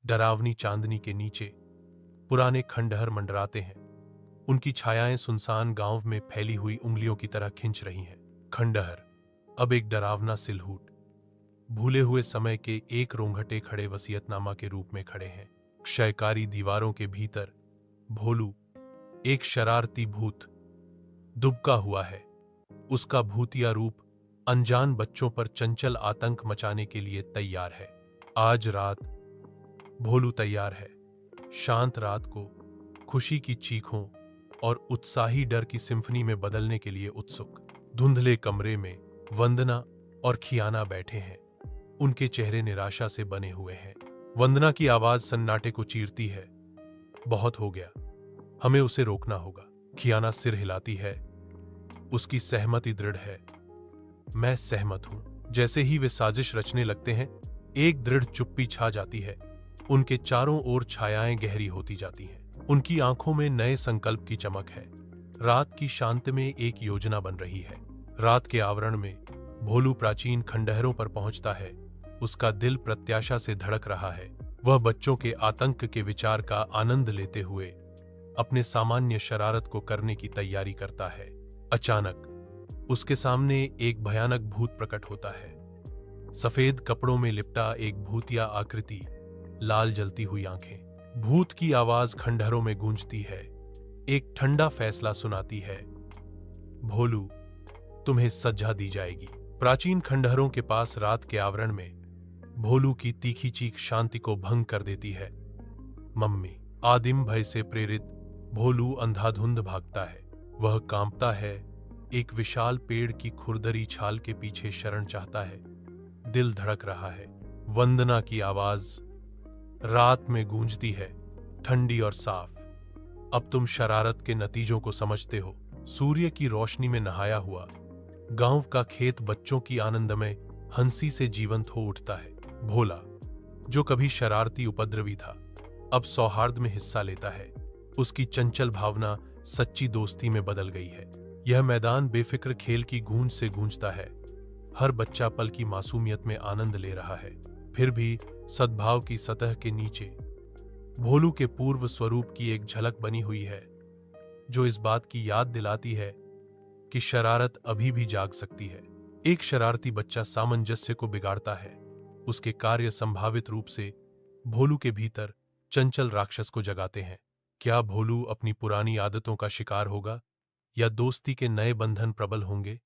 डरावनी चांदनी के नीचे पुराने खंडहर मंडराते हैं। उनकी छायाएं सुनसान गांव में फैली हुई उंगलियों की तरह खिंच रही हैं। खंडहर अब एक डरावना सिलहूट, भूले हुए समय के एक रोंगटे खड़े वसीयतनामा के रूप में खड़े हैं। क्षयकारी दीवारों के भीतर भोलू, एक शरारती भूत, दुबका हुआ है। उसका भूतिया रूप अनजान बच्चों पर चंचल आतंक मचाने के लिए तैयार है। आज रात भोलू तैयार है, शांत रात को खुशी की चीखों और उत्साही डर की सिम्फनी में बदलने के लिए उत्सुक। धुंधले कमरे में वंदना और खियाना बैठे हैं। उनके चेहरे निराशा से बने हुए हैं। वंदना की आवाज सन्नाटे को चीरती है, बहुत हो गया, हमें उसे रोकना होगा। खियाना सिर हिलाती है, उसकी सहमति दृढ़ है। मैं सहमत हूं। जैसे ही वे साजिश रचने लगते हैं, एक दृढ़ चुप्पी छा जाती है। उनके चारों ओर छायाएं गहरी होती जाती हैं। उनकी आंखों में नए संकल्प की चमक है। रात की शांति में एक योजना बन रही है। रात के आवरण में भोलू प्राचीन खंडहरों पर पहुंचता है। उसका दिल प्रत्याशा से धड़क रहा है। वह बच्चों के आतंक के विचार का आनंद लेते हुए अपने सामान्य शरारत को करने की तैयारी करता है। अचानक उसके सामने एक भयानक भूत प्रकट होता है। सफेद कपड़ों में लिपटा एक भूतिया आकृति, लाल जलती हुई आंखें। भूत की आवाज खंडहरों में गूंजती है, एक ठंडा फैसला सुनाती है, भोलू, तुम्हें सजा दी जाएगी। प्राचीन खंडहरों के पास रात के आवरण में भोलू की तीखी चीख शांति को भंग कर देती है। मम्मी। आदिम भय से प्रेरित भोलू अंधाधुंध भागता है। वह कांपता है, एक विशाल पेड़ की खुरदरी छाल के पीछे शरण चाहता है। दिल धड़क रहा है। वंदना की आवाज रात में गूंजती है, ठंडी और साफ। अब तुम शरारत के नतीजों को समझते हो। सूर्य की रोशनी में नहाया हुआ गांव का खेत बच्चों की आनंदमय हंसी से जीवंत हो उठता है। भोला, जो कभी शरारती उपद्रवी था, अब सौहार्द में हिस्सा लेता है। उसकी चंचल भावना सच्ची दोस्ती में बदल गई है। यह मैदान बेफिक्र खेल की गूंज से गूंजता है। हर बच्चा पल की मासूमियत में आनंद ले रहा है। फिर भी सद्भाव की सतह के नीचे भोलू के पूर्व स्वरूप की एक झलक बनी हुई है, जो इस बात की याद दिलाती है कि शरारत अभी भी जाग सकती है। एक शरारती बच्चा सामंजस्य को बिगाड़ता है। उसके कार्य संभावित रूप से भोलू के भीतर चंचल राक्षस को जगाते हैं। क्या भोलू अपनी पुरानी आदतों का शिकार होगा या दोस्ती के नए बंधन प्रबल होंगे?